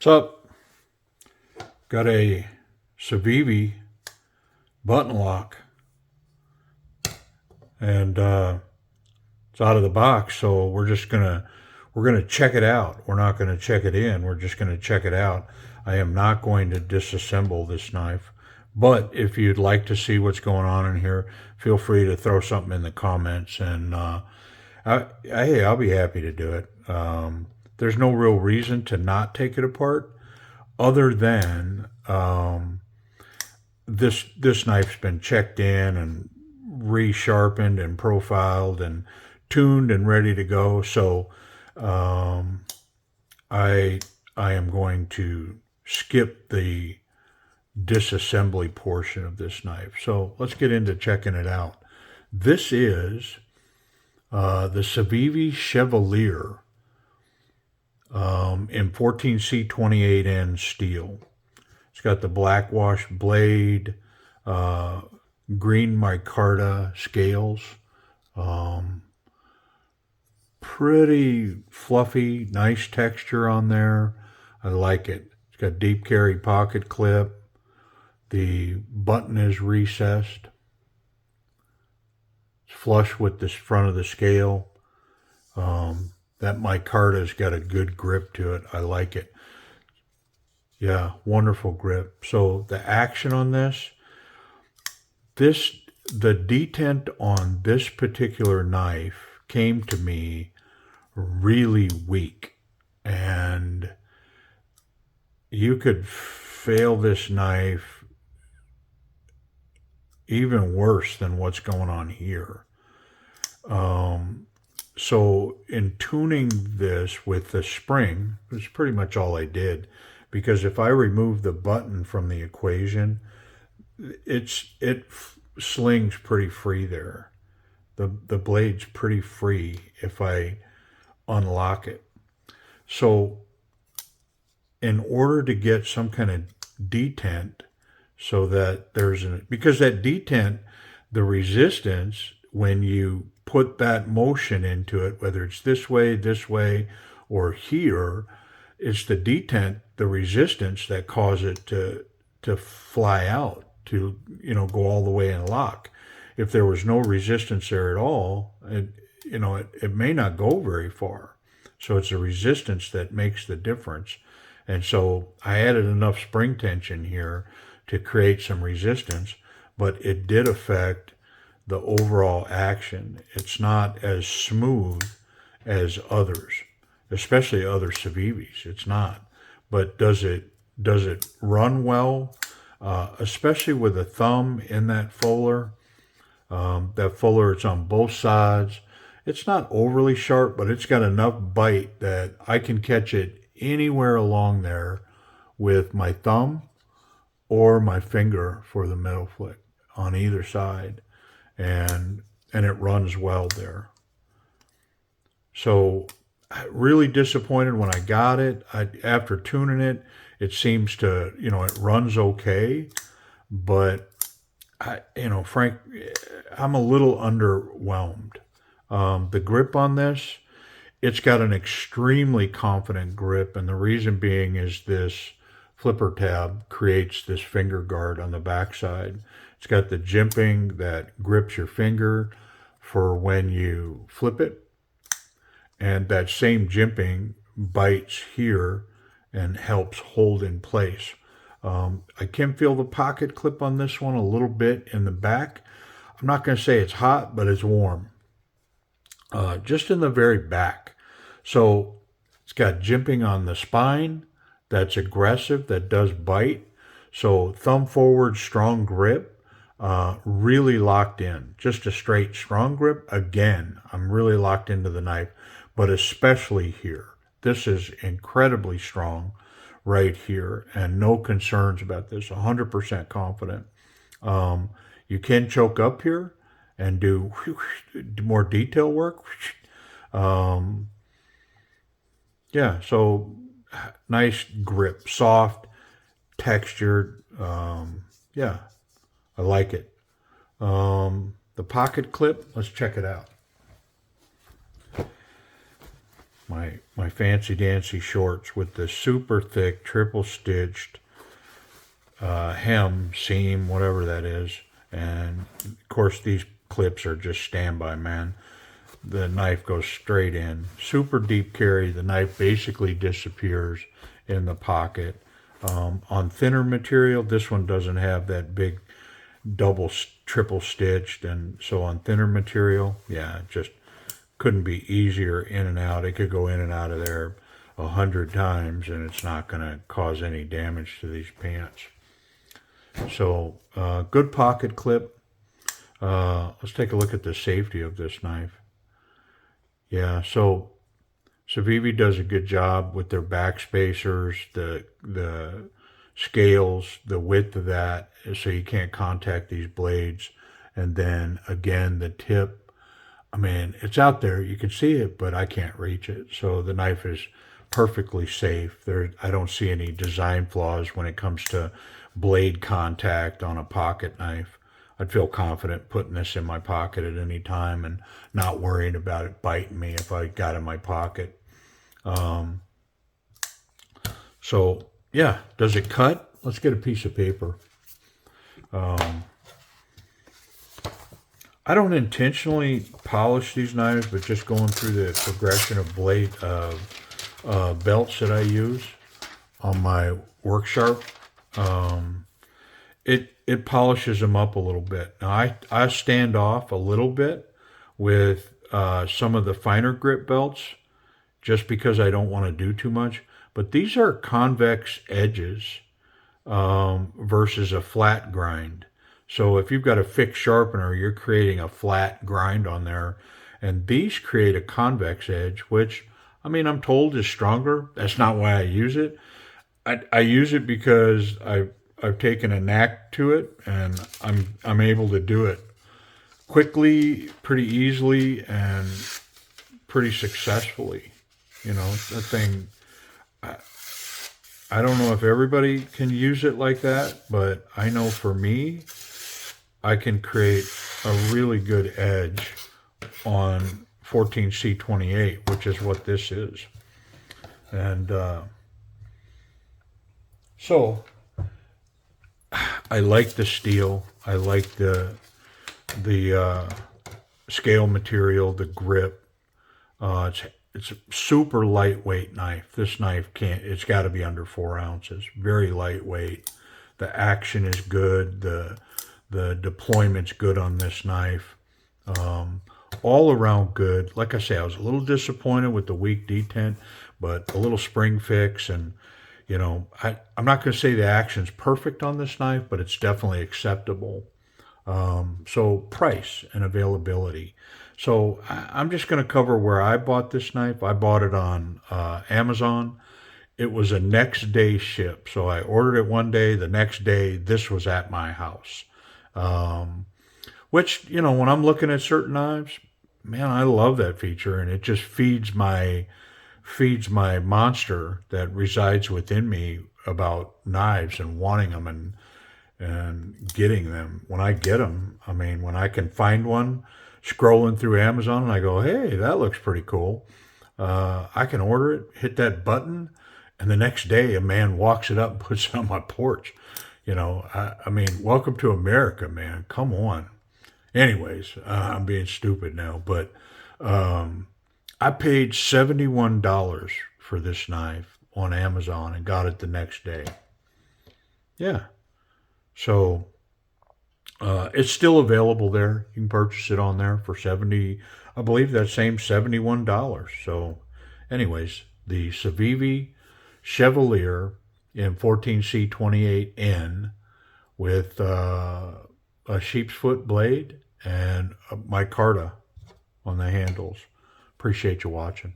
What's up? Got a CIVIVI button lock, and it's out of the box. So we're gonna check it out. We're not gonna check it in. We're just gonna check it out. I am not going to disassemble this knife, but if you'd like to see what's going on in here, feel free to throw something in the comments, and hey, I'll be happy to do it. There's no real reason to not take it apart, other than this knife's been checked in and resharpened and profiled and tuned and ready to go. So I am going to skip the disassembly portion of this knife. So let's get into checking it out. This is the CIVIVI Chevalier in 14C28N steel. It's got the black wash blade, green micarta scales, pretty fluffy, nice texture on there. I like it. It's got deep carry pocket clip. The button is recessed. It's flush with the front of the scale. That micarta's got a good grip to it. I like it. Yeah, wonderful grip. So the action on this, the detent on this particular knife came to me really weak, and you could fail this knife even worse than what's going on here. So in tuning this with the spring, was pretty much all I did, because if I remove the button from the equation, it slings pretty free there. The blade's pretty free if I unlock it. So in order to get some kind of detent, so that because that detent, the resistance, when you put that motion into it, whether it's this way, or here, it's the detent, the resistance, that cause it to fly out, to go all the way and lock. If there was no resistance there at all, it may not go very far. So it's the resistance that makes the difference. And so I added enough spring tension here to create some resistance, but it did affect the overall action. It's not as smooth as others, especially other CIVIVIs. It's not. But does it run well? Especially with the thumb in that fuller. That fuller, it's on both sides. It's not overly sharp, but it's got enough bite that I can catch it anywhere along there with my thumb or my finger for the metal flick on either side. And it runs well there. So really disappointed when I got it. After tuning it, it seems to, it runs okay, but Frank, I'm a little underwhelmed. The grip on this, it's got an extremely confident grip, and the reason being is this flipper tab creates this finger guard on the backside. It's got the jimping that grips your finger for when you flip it, and that same jimping bites here and helps hold in place. I can feel the pocket clip on this one a little bit in the back. I'm not going to say it's hot, but it's warm. Just in the very back. So it's got jimping on the spine that's aggressive, that does bite. So thumb forward, strong grip, really locked in. Just a straight strong grip. Again, I'm really locked into the knife, but especially here. This is incredibly strong right here, and no concerns about this. 100% confident. You can choke up here and do more detail work. Yeah, so nice grip, soft, textured. Yeah, I like it. The pocket clip, let's check it out. my fancy dancy shorts with the super thick triple stitched hem, seam, whatever that is. And of course these clips are just standby, man. The knife goes straight in. Super deep carry. The knife basically disappears in the pocket. On thinner material, this one doesn't have that big triple stitched, and so on thinner material, yeah, it just couldn't be easier in and out. It could go in and out of there 100 times and it's not going to cause any damage to these pants. So good pocket clip. Let's take a look at the safety of this knife. Yeah, so CIVIVI does a good job with their back spacers, the scales, the width of that, so you can't contact these blades. And then again, the tip, I mean, it's out there, you can see it, but I can't reach it. So the knife is perfectly safe. I don't see any design flaws when it comes to blade contact on a pocket knife. I'd feel confident putting this in my pocket at any time and not worrying about it biting me if I got in my pocket. So yeah, does it cut? Let's get a piece of paper. I don't intentionally polish these knives, but just going through the progression of blade belts that I use on my work sharp, it polishes them up a little bit. Now I stand off a little bit with some of the finer grip belts just because I don't want to do too much. But these are convex edges versus a flat grind. So if you've got a fixed sharpener, you're creating a flat grind on there. And these create a convex edge, which, I mean, I'm told is stronger. That's not why I use it. I use it because I've taken a knack to it, and I'm able to do it quickly, pretty easily, and pretty successfully. You know, the thing, I don't know if everybody can use it like that, but I know for me, I can create a really good edge on 14C28, which is what this is. And so I like the steel. I like the scale material, the grip. It's a super lightweight knife. This knife it's got to be under 4 ounces. Very lightweight. The action is good. The deployment's good on this knife. All around good. Like I say, I was a little disappointed with the weak detent, but a little spring fix, and you know, I'm not going to say the action's perfect on this knife, but it's definitely acceptable. So price and availability. So I'm just going to cover where I bought this knife. I bought it on Amazon. It was a next day ship. So I ordered it one day. The next day, this was at my house. Which, you know, when I'm looking at certain knives, man, I love that feature. And it just feeds my monster that resides within me about knives and wanting them and getting them. When I get them, I mean, when I can find one, scrolling through Amazon and I go, hey, that looks pretty cool. I can order it, hit that button, and the next day a man walks it up and puts it on my porch. You know, I mean, welcome to America, man. Come on. Anyways, I'm being stupid now, but I paid $71 for this knife on Amazon and got it the next day. Yeah. So it's still available there. You can purchase it on there for I believe that same $71. So anyways, the CIVIVI Chevalier in 14C28N with a sheep's foot blade and a micarta on the handles. Appreciate you watching.